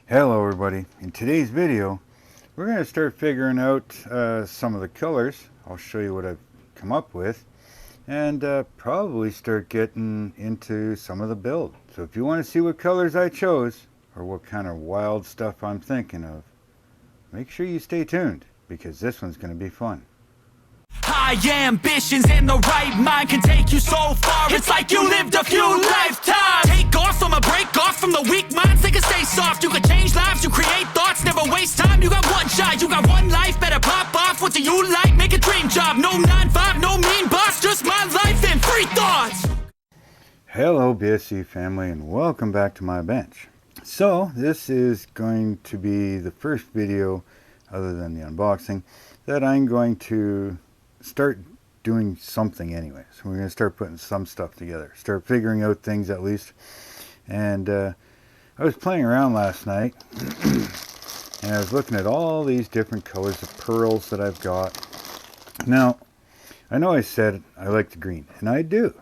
Hello everybody. In today's video we're going to start figuring out some of the colors. I'll show you what I've come up with and probably start getting into some of the build. So if you want to see what colors I chose or what kind of wild stuff I'm thinking of, make sure you stay tuned because this one's going to be fun. High ambitions and the right mind can take you so far. It's like you lived a few lifetimes. Take off from a break off from the weak minds. They can stay soft. You can change lives. You create thoughts. Never waste time. You got one shot. You got one life. Better pop off. What do you like? Make a dream job. No 9-5. No mean boss. Just my life and free thoughts. Hello BSCFamily and welcome back to my bench. So this is going to be the first video other than the unboxing that I'm going to start doing something anyway. So we're going to start putting some stuff together, start figuring out things at least. And I was playing around last night and I was looking at all these different colors of pearls that I've got. Now I know I said I like the green, and I do,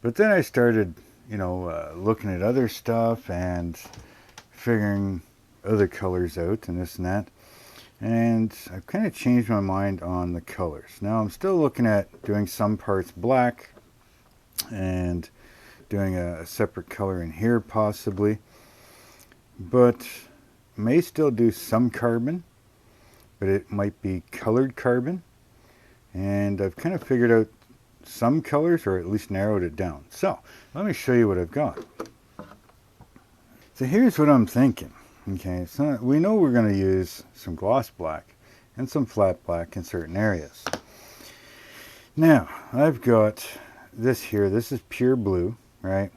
but then I started looking at other stuff and figuring other colors out and this and that. And I've kind of changed my mind on the colors. Now I'm still looking at doing some parts black and doing a separate color in here possibly, but may still do some carbon, but it might be colored carbon. And I've kind of figured out some colors, or at least narrowed it down. So let me show you what I've got. So here's what I'm thinking. Okay, so we know we're going to use some gloss black and some flat black in certain areas. Now, I've got this here. This is pure blue, right?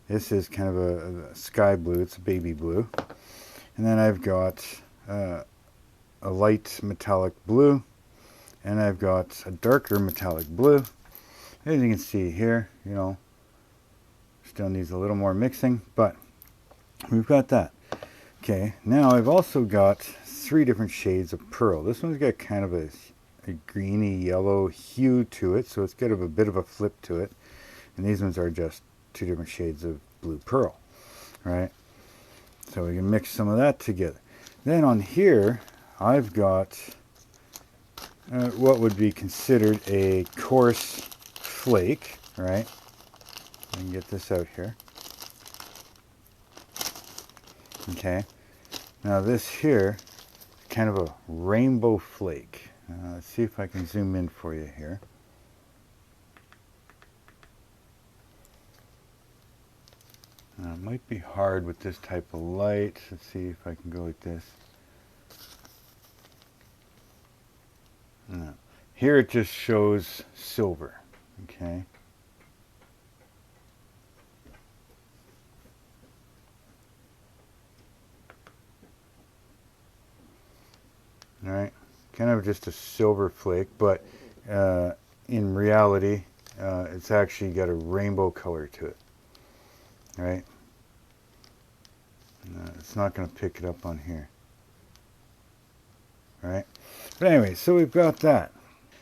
This is kind of a sky blue. It's a baby blue. And then I've got a light metallic blue. And I've got a darker metallic blue. As you can see here, still needs a little more mixing, but we've got that. Okay, now I've also got 3 different shades of pearl. This one's got kind of a greeny yellow hue to it, so it's got a bit of a flip to it. And these ones are just 2 different shades of blue pearl, right? So we can mix some of that together. Then on here, I've got what would be considered a coarse flake, right? I can get this out here. Okay. Now this here is kind of a rainbow flake. Let's see if I can zoom in for you here. Now, it might be hard with this type of light. Let's see if I can go like this. No. Here it just shows silver. Okay. Alright, kind of just a silver flake, but in reality it's actually got a rainbow color to it. Right? It's not going to pick it up on here. Right? But anyway, so we've got that.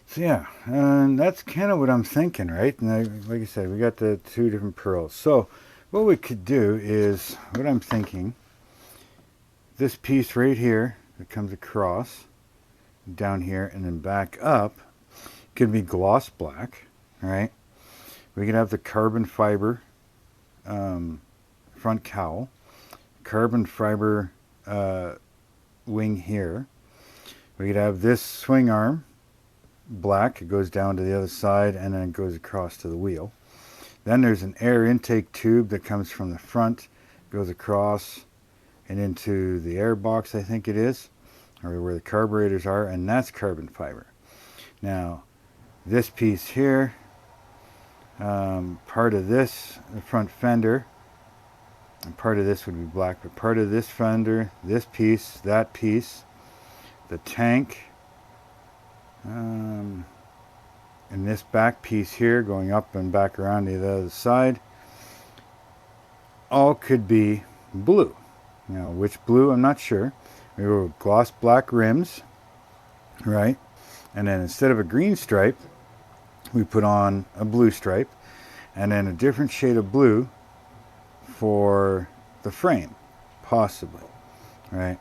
So yeah, and that's kind of what I'm thinking, right? And like I said, we got the 2 different pearls. So what we could do is, what I'm thinking, this piece right here that comes across down here and then back up could be gloss black, right? We could have the carbon fiber front cowl, carbon fiber wing here. We could have this swing arm black. It goes down to the other side and then it goes across to the wheel. Then there's an air intake tube that comes from the front, goes across and into the air box, I think it is, or where the carburetors are, and that's carbon fiber. Now this piece here, part of this, the front fender, and part of this would be black, but part of this fender, this piece, that piece, the tank, and this back piece here going up and back around to the other side, all could be blue. Now which blue, I'm not sure. We go with gloss black rims, right? And then instead of a green stripe, we put on a blue stripe, and then a different shade of blue for the frame, possibly. right?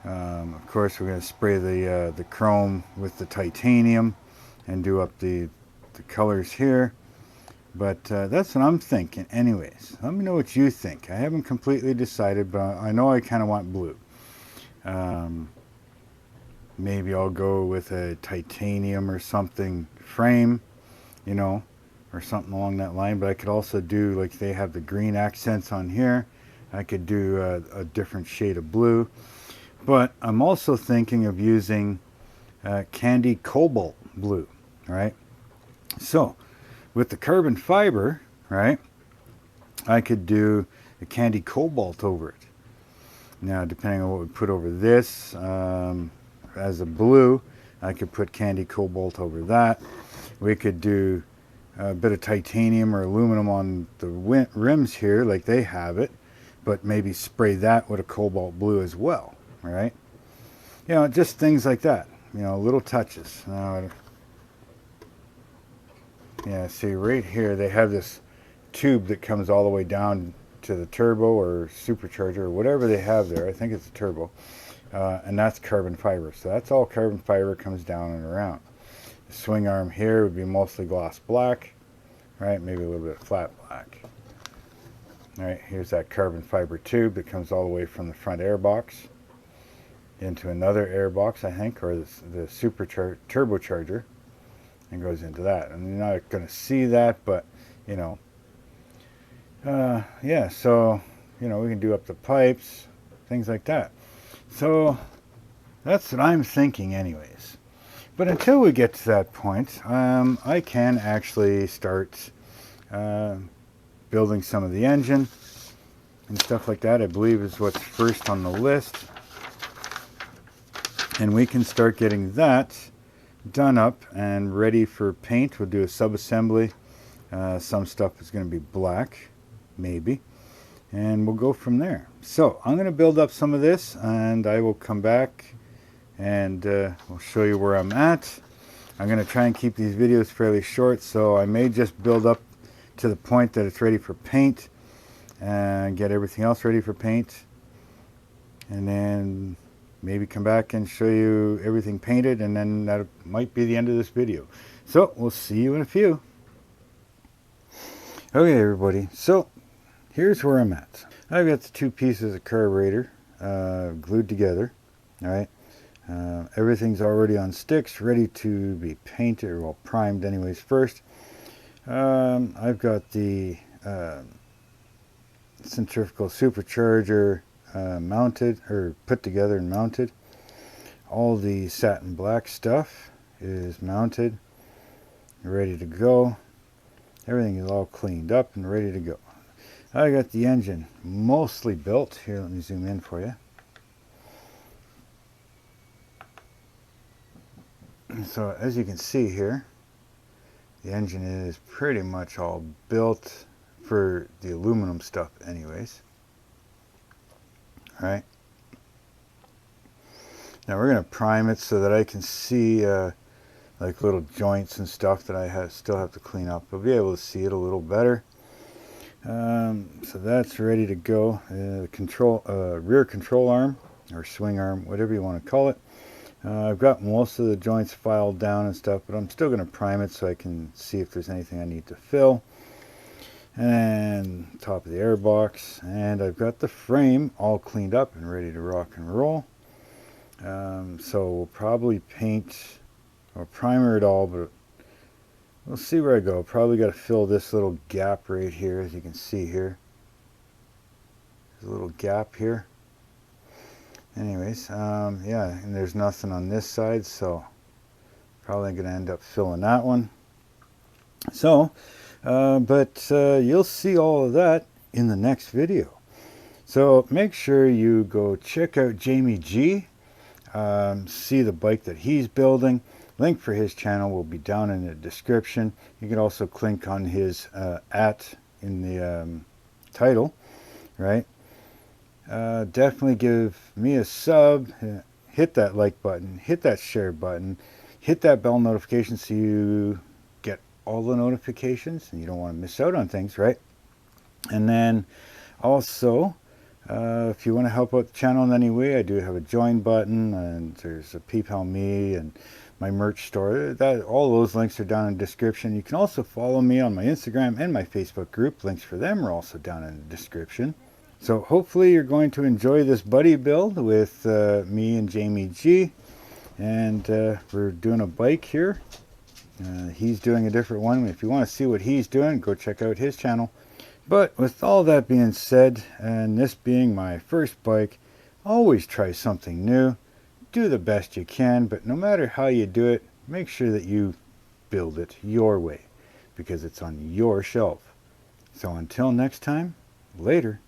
Of course, we're going to spray the chrome with the titanium and do up the colors here. But that's what I'm thinking anyways. Let me know what you think. I haven't completely decided, but I know I kind of want blue. Maybe I'll go with a titanium or something frame, you know, or something along that line. But I could also do, like they have the green accents on here, I could do a different shade of blue. But I'm also thinking of using candy cobalt blue, right? So with the carbon fiber, right, I could do a candy cobalt over it. Now, depending on what we put over this, as a blue, I could put candy cobalt over that. We could do a bit of titanium or aluminum on the rims here, like they have it, but maybe spray that with a cobalt blue as well, right? You know, just things like that, you know, little touches. Yeah, see right here they have this tube that comes all the way down to the turbo or supercharger or whatever they have there. I think it's a turbo. And that's carbon fiber. So that's all carbon fiber, comes down and around. The swing arm here would be mostly gloss black, right? Maybe a little bit of flat black. All right, here's that carbon fiber tube that comes all the way from the front air box into another air box, I think, or the turbocharger, and goes into that. And you're not going to see that, but you know, yeah. So you know, we can do up the pipes, things like that. So that's what I'm thinking, anyways. But until we get to that point, I can actually start building some of the engine and stuff like that. I believe is what's first on the list. And we can start getting that done up and ready for paint. We'll do a sub-assembly. Some stuff is going to be black, maybe. And we'll go from there. So I'm going to build up some of this and I will come back and we'll show you where I'm at. I'm going to try and keep these videos fairly short, so I may just build up to the point that it's ready for paint and get everything else ready for paint, and then maybe come back and show you everything painted, and then that might be the end of this video. So we'll see you in a few. Okay everybody, so here's where I'm at. I've got the two pieces of carburetor glued together. All right, everything's already on sticks, ready to be painted, or well, primed anyways first. I've got the centrifugal supercharger mounted, or put together and mounted. All the satin black stuff is mounted, ready to go. Everything is all cleaned up and ready to go. I got the engine mostly built. Here, let me zoom in for you. So as you can see here, the engine is pretty much all built for the aluminum stuff anyways. All right. Now we're going to prime it so that I can see like little joints and stuff that I still have to clean up. I'll be able to see it a little better. So that's ready to go. Rear control arm or swing arm, whatever you want to call it. I've got most of the joints filed down and stuff, but I'm still going to prime it so I can see if there's anything I need to fill. And top of the air box, and I've got the frame all cleaned up and ready to rock and roll. So we'll probably paint or primer it all, but we'll see where I go. Probably got to fill this little gap right here, as you can see here. There's a little gap here. Anyways, yeah, and there's nothing on this side, so probably going to end up filling that one. So, but you'll see all of that in the next video. So make sure you go check out Jamie G. See the bike that he's building. Link for his channel will be down in the description. You can also click on his @ in the title, right? Definitely give me a sub, hit that like button, hit that share button, hit that bell notification so you get all the notifications and you don't want to miss out on things, right? And then also If you want to help out the channel in any way, I do have a join button, and there's a PayPal me and my merch store. All those links are down in the description. You can also follow me on my Instagram and my Facebook group. Links for them are also down in the description. So hopefully you're going to enjoy this buddy build with me and Jamie G. And we're doing a bike here. He's doing a different one. If you want to see what he's doing, go check out his channel. But with all that being said, and this being my first bike, always try something new. Do the best you can, but no matter how you do it, make sure that you build it your way, because it's on your shelf. So until next time, later.